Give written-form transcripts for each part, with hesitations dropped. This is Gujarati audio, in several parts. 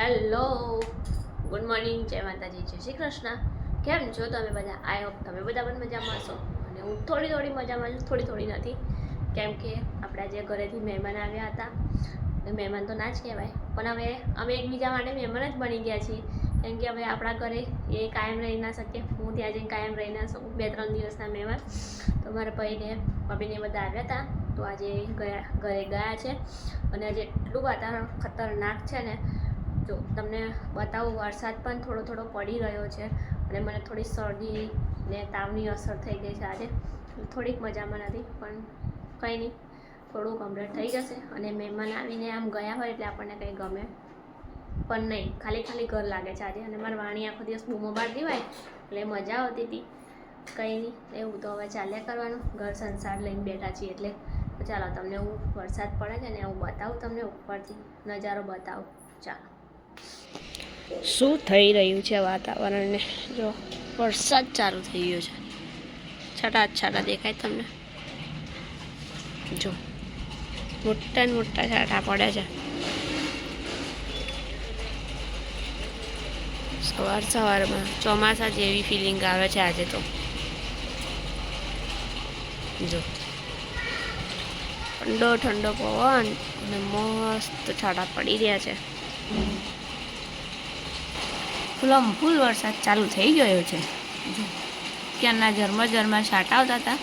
હેલો, ગુડ મોર્નિંગ, જય માતાજી, જય શ્રી કૃષ્ણ. કેમ છો તમે બધા? આઈ હોપ તમે બધા પણ મજામાં હશો. અને હું થોડી મજામાં છું, થોડી નથી. કેમ કે આપણા જે ઘરેથી મહેમાન આવ્યા હતા, મહેમાન તો ના જ કહેવાય, પણ હવે અમે એકબીજા માટે મહેમાન જ બની ગયા છીએ. કેમ કે હવે આપણા ઘરે એ કાયમ રહી ના શકીએ. હું ત્યાં જઈને કાયમ રહી ના શકું. 2-3 દિવસના મહેમાન તો મારા ભાઈને ભાભીને બધા આવ્યા હતા, તો આજે ઘરે ગયા છે. અને આજે એટલું વાતાવરણ ખતરનાક છે ને, જો તમને બતાવું, વરસાદ પણ થોડો પડી રહ્યો છે. અને મને થોડી શરદી ને તાવની અસર થઈ ગઈ છે આજે. થોડીક મજામાં નથી, પણ કંઈ નહીં, થોડું કમ્પ્લીટ થઈ જશે. અને મહેમાન આવીને આમ ગયા હોય એટલે આપણને કંઈ ગમે પણ નહીં, ખાલી ઘર લાગે છે આજે. અને મારી વાણી આખો દિવસ બૂમો પાડતી હોય એટલે મજા આવતી હતી. કંઈ નહીં, એવું તો હવે ચાલ્યા કરવાનું. ઘર સંસાર લઈને બેઠા છીએ એટલે ચાલો તમને હું વરસાદ પડે છે ને હું બતાવું, તમને ઉપરથી નજારો બતાવું. ચાલો, શું થઈ રહ્યું છે વાતાવરણને જો, વરસાદ ચાલુ થઈ ગયો છે. છાંટા દેખાય તમને? જો મોટા છાંટા પડે છે. સવારમાં ચોમાસા જેવી ફિલિંગ આવે છે આજે તો. જો ઠંડો પવન અને મસ્ત છાંટા પડી રહ્યા છે. ફૂલ વરસાદ ચાલુ થઈ ગયો છે. ક્યારના ઝરમર છાંટા આવતા હતા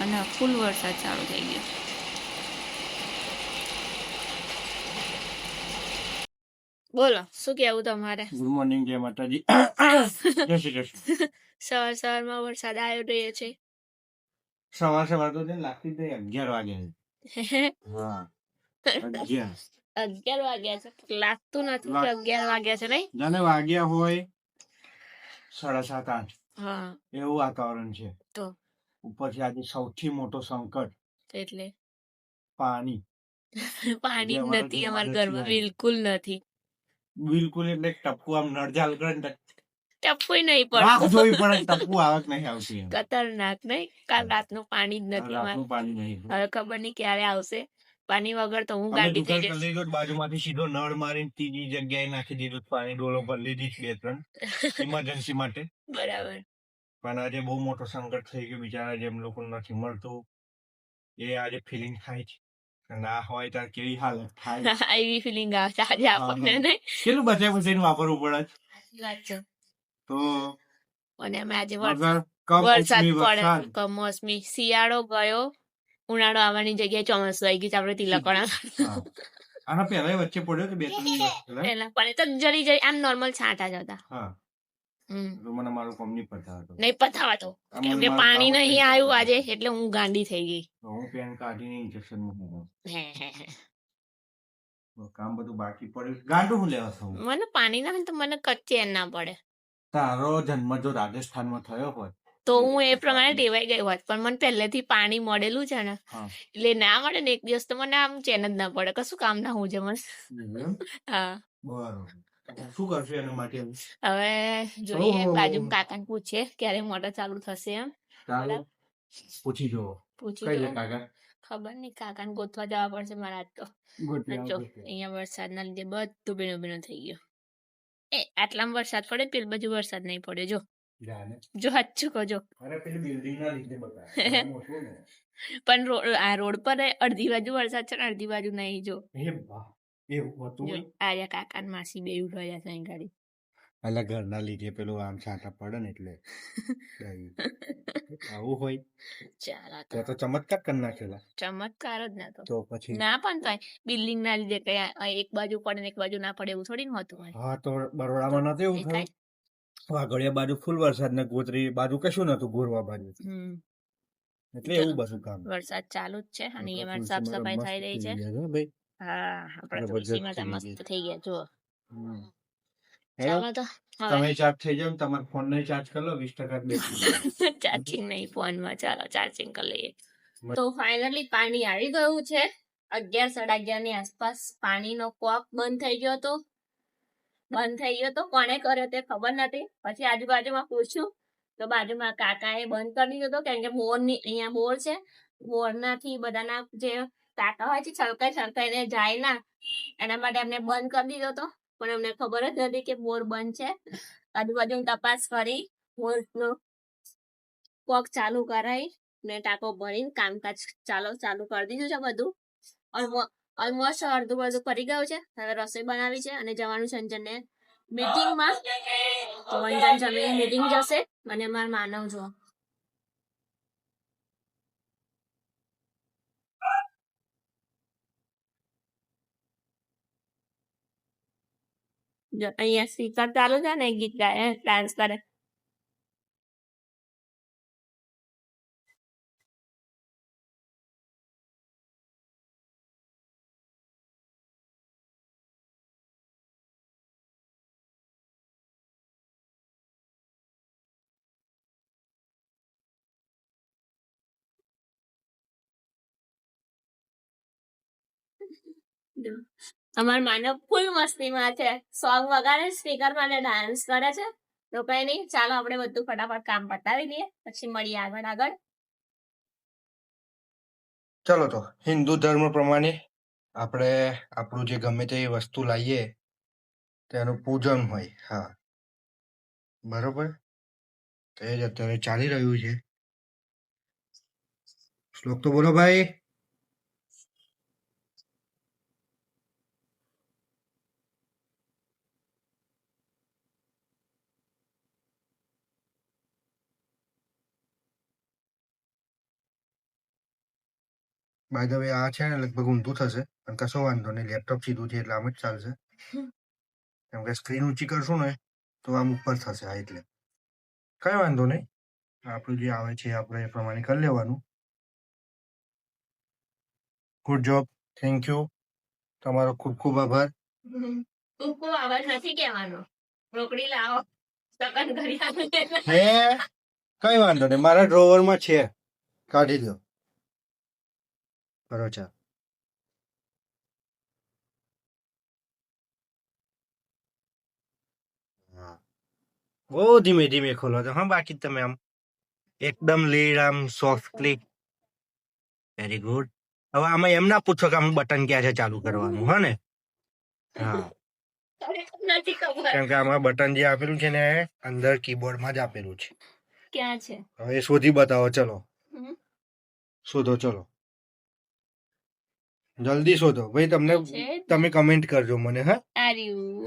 અને ફૂલ વરસાદ ચાલુ થઈ ગયો. બોલો, શું કેવું તમારે? ગુડ મોર્નિંગ, જય માતાજી, જય શ્રી કૃષ્ણ. સવારમાં વરસાદ આવ્યો રહ્યો છે. સવાર તો લાગતી જ નહીં, 11 વાગે. હા, 11 વાગ્યા છે. લાગતું નથી કે 11 વાગ્યા છે. નહીં જાણે વાગ્યા હોય 7:30-8. હા, એવું વાતાવરણ છે. તો ઉપરથી આજે સૌથી મોટો સંકટ એટલે પાણી નથી અમારા ઘરમાં, બિલકુલ નથી. બિલકુલ એટલે ટપકું આમ નળ ચાલુ કરે ને ટપકું નહીં રાહ પડતું. જોવી પડે, ટપકું આવે કે નહીં આવતી. ખતરનાક નહીં? કાલ રાતનું પાણી જ નથી રાતનું પાણી નહીં. હવે ખબર નહીં ક્યારે આવશે. પાણી વગર તો હું અમે ગાંડી થઈ દુકાન કરી દીધો, બાજુમાંથી સીધો નળ મારીને ત્રીજી જગ્યાએ નાખી દીધું પાણી. ડોલો ભરી લીધી 2-3 ઇમરજન્સી માટે. બરાબર. પણ આજે બહુ મોટો સંકટ થઈ ગયો. બિચારા જેમ લોકો નથી મળતું, એ આજે ફિલિંગ થાય છે. ના હોય ત્યારે કેવી હાલત થાય. એવી ફિલિંગ આવે છે આજે આપણને. નહીં? કેટલું બચાઈ વાપરવું પડે છે. વાત છે. તો અને અમે આજે વરસાદ પડે, કમોસમી. શિયાળો ગયો, ઉનાળો આવવાની જગ્યાએ ચોમાસું આવી ગયું. આપણે તિલકણા આના પહેલા વચ્ચે પડ્યો તો 2-3 દિવસ પહેલા પણ એ તો જરી આમ નોર્મલ છાંટા જ હતા. હા, મને મારું કામ નહીં પતાવતો. નહીં પતાવાતો કેમ કે પાણી નહીં આવ્યું આજે, એટલે હું ગાંડી થઈ ગઈ. હું પેન કાઢીને ઇન્જેક્શન મૂકું. કામ બધું બાકી પડ્યું. ગાંડું હું લેવા થયું. મને પાણી ના તો મને કચ્ચે ના પડે. તારો જન્મ જો રાજસ્થાનમાં થયો હોય તો હું એ પ્રમાણે ટેવાઈ ગઈ હોત, પણ મને પહેલેથી પાણી મળેલું છે ને, એટલે ના મળે ને એક દિવસ તો મને આમ ચેન જ ના પડે. કશું કામ ના હું મને. હા, બરોબર. શું કરશું એના માટે? હવે જોઈએ, બાજુ કાકાને પૂછીએ ક્યારે મોટર ચાલુ થશે એમ. પૂછી જો. ખબર નહીં, કાકાને ગોતવા જવા પડશે મારા. તો અહીંયા વરસાદના લીધે બધું ભીનું થઈ ગયું. આટલામાં વરસાદ પડે, પેલી બાજુ વરસાદ નહીં પડ્યો. જો સાચું કહો જો. પણ આ રોડ પર અડધી બાજુ વરસાદ છે ને અડધી બાજુ નહીં. જો આર્યા કાકા ને માસી બે રહ્યા છે અહીં ગાડી. અલા ઘરના લીધે પેલું આમ છાંટા પડે ને એટલે આવું હોય. ચાલો તો ચમત્કાર કરી નાખેલા. ચમત્કાર જ ના તો પછી ના, પણ તો બિલ્ડિંગ ના લીધે કઈ એક બાજુ પડે ને એક બાજુ ના પડે એવું થોડી હોતું હોય. હા, તો બરોડામાં નતું એવું થયું. વાઘડિયા બાજુ ફૂલ વરસાદ ને ગોત્રી બાજુ કશું નતું, ગોરવા બાજુ. એટલે એવું બધું કામ. વરસાદ ચાલુ જ છે અને એમાં સાફ સફાઈ થઈ રહી છે. હા, આપણે તુલસીમાં મસ્ત થઈ ગયા. જો ચાલો તો તમે ચાર્જ થઈ જાવ, તમારા ફોન ને ચાર્જ કરી લો 20% ચાર્જિંગ નહીં ફોનમાં. ચાલો ચાર્જિંગ કરી લઈએ. તો ફાઇનલી પાણી આવી ગયું છે. 11-11:30 ની આસપાસ પાણીનો કોક બંધ થઈ ગયો હતો. કોને કર્યો તે ખબર નથી. પછી આજુબાજુમાં પૂછ્યું તો બાજુમાં કાકાએ બંધ કરી દીધો હતો, કેમ કે બોરની અહીંયા બોર છે. બોરનાથી બધાના જે ટાંકા હોય છે છલકાઈને જાય ના, એના માટે એમને બંધ કરી દીધો હતો. પણ અમને ખબર જ નથી કે બોર બંધ છે. આજુબાજુ તપાસ કરી બોરનો પગ ચાલુ કરાવી ને ટાંકો ભરીને કામકાજ ચાલુ કરી દીધું છે બધું. ઓલમોસ્ટ અડધું બધું કરી ગયું છે. હવે રસોઈ બનાવી છે અને જવાનું છે અંજનને મીટિંગમાં. તો અંજન જમીને મીટિંગ જશે અને મારા માનવ જો અહીંયા સ્પીકર ચાલુ છે ને ગીત ગાય ડાન્સ કરે. અમાર માનવ ફૂલ મસ્તીમાં છે. સોંગ વગાડે સ્પીકર માં ડાન્સ કરે છે. તો કઈ નહીં, ચાલો આપણે બધું ફટાફટ કામ પતાવી દઈએ, પછી મળીએ આગળ. ચલો તો હિન્દુ ધર્મ પ્રમાણે આપણે આપણું જે ગમે તે વસ્તુ લાવીએ તેનું પૂજન હોય. હા, બરોબર. તો એ જ અત્યારે ચાલી રહ્યું છે. શ્લોક તો બોલો ભાઈ. બાય ધ વે આ છે ને લગભગ ઊંધું થશે પણ કશો વાંધો નહીં, લેપટોપ સીધું છે એટલે આમ જ ચાલશે. કેમ કે સ્ક્રીન ઊંચી કરશું ને તો આમ ઉપર થશે. આ એટલે કઈ વાંધો નહીં, આપણું જે આવે છે આપણે એ પ્રમાણે કરી લેવાનું. ગુડ જોબ, થેન્ક યુ, તમારો ખૂબ ખૂબ આભાર. ખૂબ આભાર નથી કહેવાનો. રોકડી લાવો, સકન કરી આપે. હે કઈ વાંધો નહીં, મારા ડ્રોવરમાં છે, કાઢી દો. કરો ચા. બહુ ધીમે ધીમે ખોલો છો. હા, બાકી તમે આમ એકદમ લીડ, આમ સોફ્ટલી. Very good. હવે આમાં એમ ના પૂછો કે આમ બટન ક્યાં છે ચાલુ કરવાનું. હા ને? હા, નથી ખબર કેમ કે આમાં બટન જે આપેલું છે ને અંદર કીબોર્ડમાં જ આપેલું છે. ક્યાં છે હવે શોધી બતાવો. ચલો શોધો, ચલો જલ્દી શોધો ભાઈ. તમે કમેન્ટ કરજો મને. હા,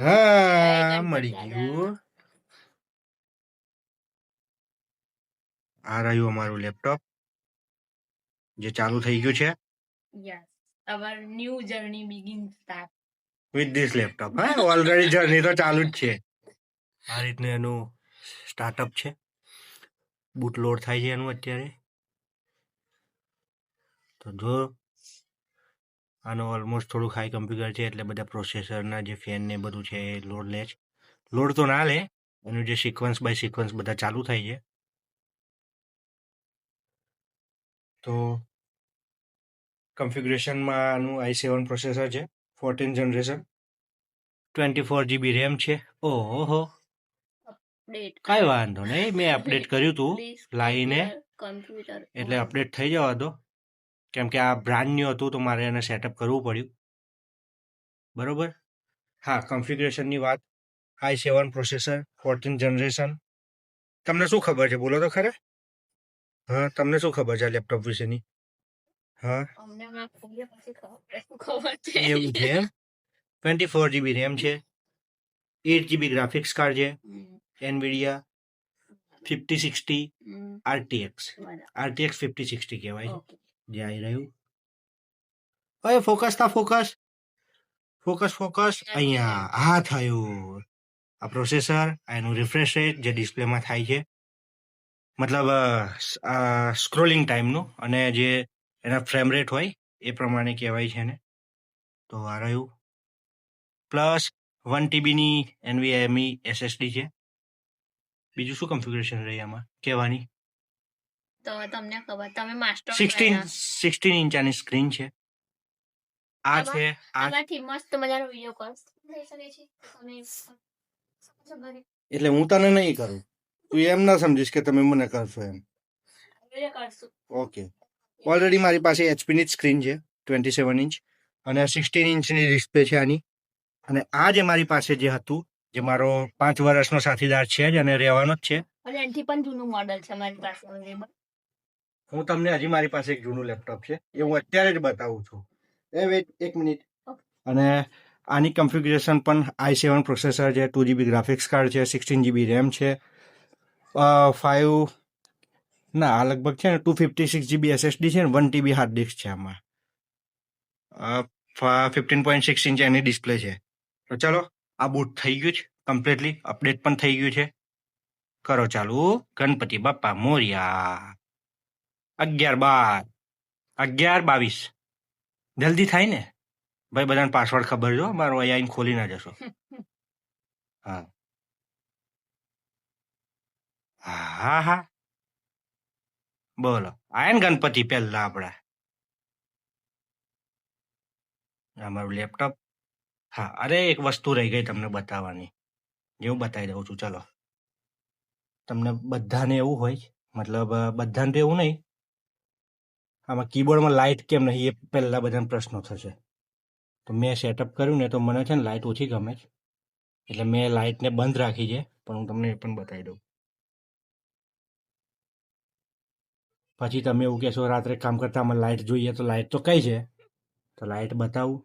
હા, મળી ગયું. આ રહ્યું અમારું લેપટોપ જે ચાલુ થઈ ગયું છે. Yes, our new journey begins start with this laptop. હા, ઓલરેડી જર્ની તો ચાલુ જ છે. આ રીતનું એનું સ્ટાર્ટઅપ છે. બૂટ લોડ થાય છે એનું અત્યારે. તો જો આનો ઓલમોસ્ટ થોડુંક હાઈ કમ્પ્યુટર છે એટલે બધા પ્રોસેસરના જે ફેન ને બધું છે એ લોડ લે છે. લોડ તો ના લે, એનું જે સિક્વન્સ બાય સિક્વન્સ બધા ચાલુ થાય છે. તો કન્ફિગ્યુરેશનમાં આનું i7 પ્રોસેસર છે, 14th જનરેશન, 24 GB રેમ છે. ઓહો, કઈ વાંધો નહીં, મેં અપડેટ કર્યું હતું લાઈને, એટલે અપડેટ થઈ જવા દો. કેમ કે આ બ્રાન્ડ ન્યુ હતું તો મારે એને સેટઅપ કરવું પડ્યું. બરોબર. હા, કન્ફિગ્યુરેશનની વાત, i7 પ્રોસેસર, 14th જનરેશન. તમને શું ખબર છે બોલો તો ખરા? હા, તમને શું ખબર છે આ લેપટોપ વિશેની? હા, એવું છે એમ. 24 GB રેમ છે, 8 GB ગ્રાફિક્સ કાર્ડ છે, NVIDIA 5060 RTX 5060 કહેવાય છે જે આવી રહ્યું. હવે ફોકસ અહીંયા આ થયું. આ પ્રોસેસર, એનું રિફ્રેશ રેટ જે ડિસ્પ્લેમાં થાય છે, મતલબ સ્ક્રોલિંગ ટાઈમનું, અને જે એના ફ્રેમ રેટ હોય એ પ્રમાણે કહેવાય છે ને. તો આ રહ્યું. પ્લસ 1 TBની NVMe SSD છે. બીજું શું કન્ફિગ્યુરેશન રહી આમાં કહેવાની? તો તમને ખબર, તમે માસ્ટર 16 ઇંચ આની સ્ક્રીન છે. આ છે આમાંથી મસ્ત મજાનો વિડિયો કોલ થઈ શકે છે. એટલે હું તને નહીં કરું, તું એમ ના સમજીશ કે તમે મને કરશો એમ. ઓકે, ઓલરેડી મારી પાસે HP ની જ સ્ક્રીન છે, 27 ઇંચ, અને 16 ઇંચની ડિસ્પ્લે છે આની. અને આ જે મારી પાસે જે હતું, જે મારો 5 વર્ષનો સાથીદાર છે જ અને રહેવાનો જ છે. અને એનાથી પણ જૂનું મોડલ છે મારી પાસે. હું તમને હજી મારી પાસે એક જૂનું લેપટોપ છે, એ હું અત્યારે જ બતાવું છું. વેઇટ એક મિનિટ. અને આની કન્ફિગ્યુરેશન પણ i7 પ્રોસેસર છે, 2GB ગ્રાફિક્સ કાર્ડ છે, 16GB રેમ છે, 5 ના આ લગભગ છે ને 256GB SSD છે ને 1TB હાર્ડ ડિસ્ક છે આમાં. 15.6 ઇંચ એની ડિસ્પ્લે છે. તો ચલો, આ બૂટ થઈ ગયું છે કમ્પ્લીટલી, અપડેટ પણ થઈ ગયું છે. કરો ચાલુ. ગણપતિ બાપ્પા મોર્યા. 11/12 જલ્દી થાય ને ભાઈ, બધાને પાસવર્ડ ખબર જો, મારો અહીંયા આવીને ખોલી ના જશો. હા હા હા, બોલો. આયા ને ગણપતિ પહેલા આપડા. અમારું લેપટોપ. હા, અરે એક વસ્તુ રહી ગઈ તમને બતાવવાની, જે હું બતાવી દઉં છું. ચલો, તમને બધાને એવું હોય, મતલબ બધાને તો એવું નહીં, આમાં કીબોર્ડમાં લાઇટ કેમ નહીં એ પહેલા બધાને પ્રશ્નો થશે. તો મેં સેટઅપ કર્યું ને, તો મને છે ને લાઇટ ઓછી ગમે છે, એટલે મેં લાઇટને બંધ રાખી છે. પણ હું તમને એ પણ બતાવી દઉં. પછી તમે એવું કહેશો રાત્રે કામ કરતા આમાં લાઇટ જોઈએ, તો લાઇટ તો કઈ છે, તો લાઇટ બતાવું.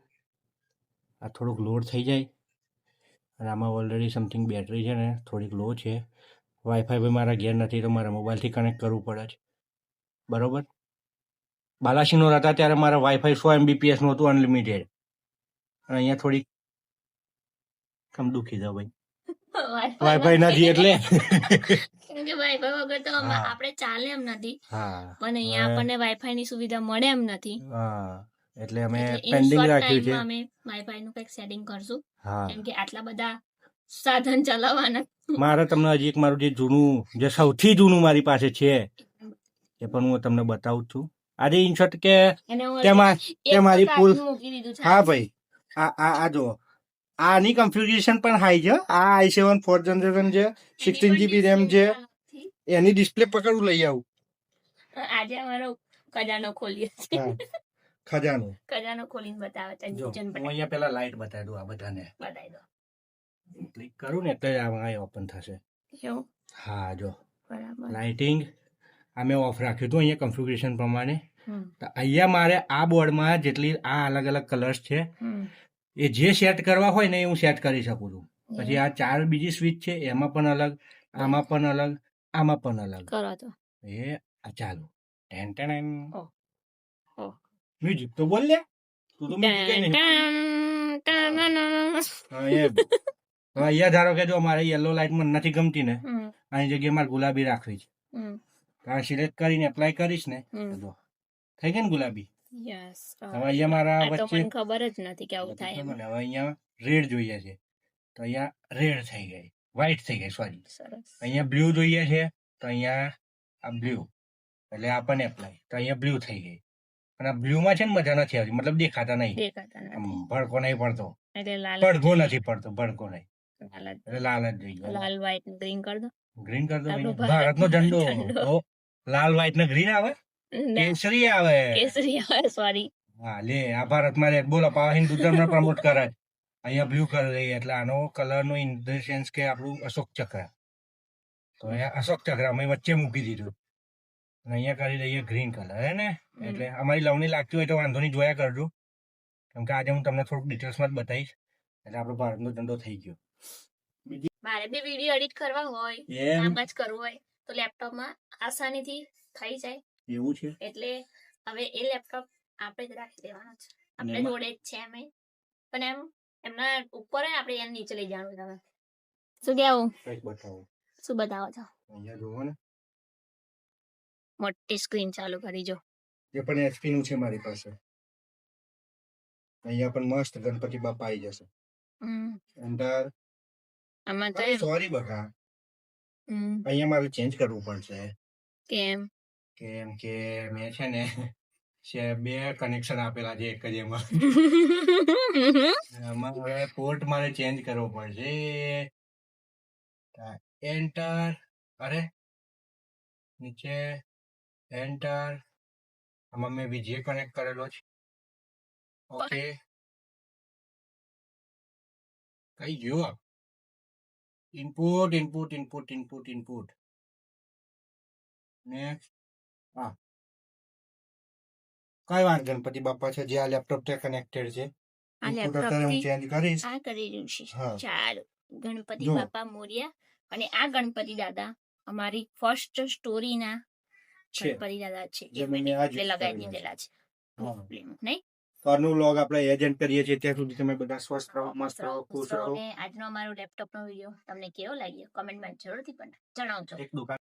આ થોડુંક લોડ થઈ જાય, અને આમાં ઓલરેડી સમથિંગ બેટરી છે ને થોડીક લો છે. વાઈફાઈ ભાઈ મારા ઘેર નથી, તો મારા મોબાઈલથી કનેક્ટ કરવું પડે છે. બરોબર. બાલાસિનોર હતા ત્યારે મારા વાઈફાઈ 100 MBPS નું હતું, અનલિમિટેડ. અને અહીંયા થોડીક કમ દુખી જાવ ભાઈ, વાઈફાઈ નથી એટલે. કેમ કે વાઈફાઈ વગર તો હા. આપણે ચાલે એમ નથી. હા, પણ અહીંયા આપણને વાઈફાઈ ની સુવિધા મળે એમ નથી. હા, એટલે અમે એટલે in પેન્ડિંગ short રાખ્યું છે. time માં અમે વાઈફાઈ નું કંઈક સેટિંગ કરશું. હા, કેમ કે આટલા બધા સાધન ચલાવવાના. મારે તમને હજી એક મારું જે જૂનું, જે સૌથી જૂનું મારી પાસે છે, એ પણ હું તમને બતાવું છું. આજે ઇનશોર્ટ કે એને હું તેમાં એક મારી તો પુલ. કાઢીને મૂકી દીધું છે. હા ભાઈ, આ જો આની કન્ફિગ્યુરેશન પણ હાઈ છે. આ i7 4th જનરેશન છે, 16GB રેમ છે. એની ડિસ્પ્લે પકડું લઈ આવું. આજે અમારો ખજાનો ખોલીએ છીએ. હા, ખજાનો ખોલીને બતાવે છે. જો હું અહીંયા પેલા લાઈટ બતાવી દઉં આ બધાને. બતાવી દો. ક્લિક કરું ને એટલે આ ઓપન થશે. એવું? હા, જો બરાબર. લાઇટિંગ આ મેં ઓફ રાખ્યું હતું અહીંયા કન્ફિગ્યુરેશન પ્રમાણે. તો અહીંયા મારે આ બોર્ડમાં જેટલી આ અલગ અલગ કલર્સ છે, એ જે સેટ કરવા હોય ને એ હું સેટ કરી શકું છું. પછી આ 4 બીજી સ્વિચ છે, એમાં પણ અલગ, આમાં પણ અલગ, આમાં પણ અલગ. કરો તો એ આ ચાલુ. ટેન ટેન મ્યુઝિક તો બોલ લે. તું તો મ્યુઝિક નહીં. હા, એમ. હવે અહીંયા ધારો કે જો મારે યલો લાઇટ મને નથી ગમતી ને, આની જગ્યાએ મારે ગુલાબી રાખવી છે. આ સિલેક્ટ કરીને એપ્લાય કરીશ ને, તો થઈ ગઈ ને ગુલાબી. યસ. હવે અહીંયા મારા વચ્ચે ખબર જ નથી કે આવું થાય. હવે અહીંયા રેડ જોઈએ છે, તો અહીંયા રેડ થઈ ગઈ, વ્હાઈટ થઈ ગઈ, સોરી. અહીંયા બ્લુ જોઈએ છે, તો અહીંયા આ બ્લુ, એટલે આ પણ એપ્લાય, તો અહીંયા બ્લુ થઈ ગઈ. અને આ બ્લુ માં છે ને મજા નથી આવતી, મતલબ દેખાતા નહીં, ભડકો નહીં પડતો, ભડકો નથી પડતો, ભડકો નહીં, એટલે લાલ જ જોઈએ. લાલ વ્હાઈટ ગ્રીન કર દો. ગ્રીન કર દો. ભારતનો ઝંડો તો લાલ વ્હાઈટ ને ગ્રીન આવે, કેસરી આવે. કેસરી આવે, સોરી. હા, લે આ ભારતમાં રે, બોલો પાવા હિન્દુ ધર્મ પ્રમોટ કરે. અહીંયા બ્લુ કરી દઈએ, એટલે આનો કલર નો ઇન્ટેન્સ કે આપણું અશોક ચક્ર, તો અહીંયા અશોક ચક્ર અમે વચ્ચે મૂકી દીધું. અહીંયા કરી દઈએ ગ્રીન કલર, હે ને. એટલે અમારી લવણી લાગતી હોય તો વાંધો નહીં, જોયા કરજો, કેમ કે આજે હું તમને થોડુંક ડિટેલ્સમાં જ બતાવીશ. એટલે આપણો ભારતનો ઝંડો થઈ ગયો. મારે બી વિડીયો એડિટ કરવા હોય, કામ જ કરવું હોય, તો લેપટોપમાં આસાનીથી થઈ જાય એવું છે. એટલે હવે એ લેપટોપ આપણે જ રાખી દેવાનો છે, આપણે જોડે જ છે એમ. પણ એમ એમના ઉપર આપણે એને નીચે લઈ જવાનું. તમે શું કેવું? બતાવો. શું બતાવો છો? અહીંયા જોવો ને, મોટી સ્ક્રીન ચાલુ કરી જો. એ પણ એચપી નું છે મારી પાસે. અહીંયા પણ મસ્ત ગણપતિ બાપા આવી જશે. એન્ટર. આમાં તો સોરી બકા, અહીંયા મારે ચેન્જ કરવું પડશે. કેમ? કેમ કે મેં છે ને બે કનેક્શન આપેલા છે એક જ એમાં. આમાં હવે પોર્ટ મારે ચેન્જ કરવો પડશે. એન્ટર. અરે નીચે એન્ટર. આમાં મેં વીજે કનેક્ટ કરેલો છે. ઓકે. કઈ ગયો input input input input input next હા કઈ વાંધો ગણપતિ બાપા છે જે આ લેપટોપ તે કનેક્ટેડ છે આ ઇનપુટ અત્યારે હું ચેન્જ કરીશ આ કરી રહ્યું છે હા. ચાલો ગણપતિ જુઓ. બાપા મોર્યા અને આ ગણપતિ દાદા અમારી ફર્સ્ટ સ્ટોરીના છે ગણપતિ દાદા છે જે મેં આજ એટલે લગાવી કરેલા છે. દીધેલા છે હા. નહીં પરનું વ્લોગ આપણે એજન્ટ કરીએ છીએ ત્યાં સુધી તમે બધા સ્વસ્થ રહો મસ્ત રહો ખુશ રહો અને આજનો અમારો લેપટોપનો વિડીયો તમને કેવો લાગ્યો કમેન્ટમાં જરૂરથી પણ જણાવજો એક દુકાન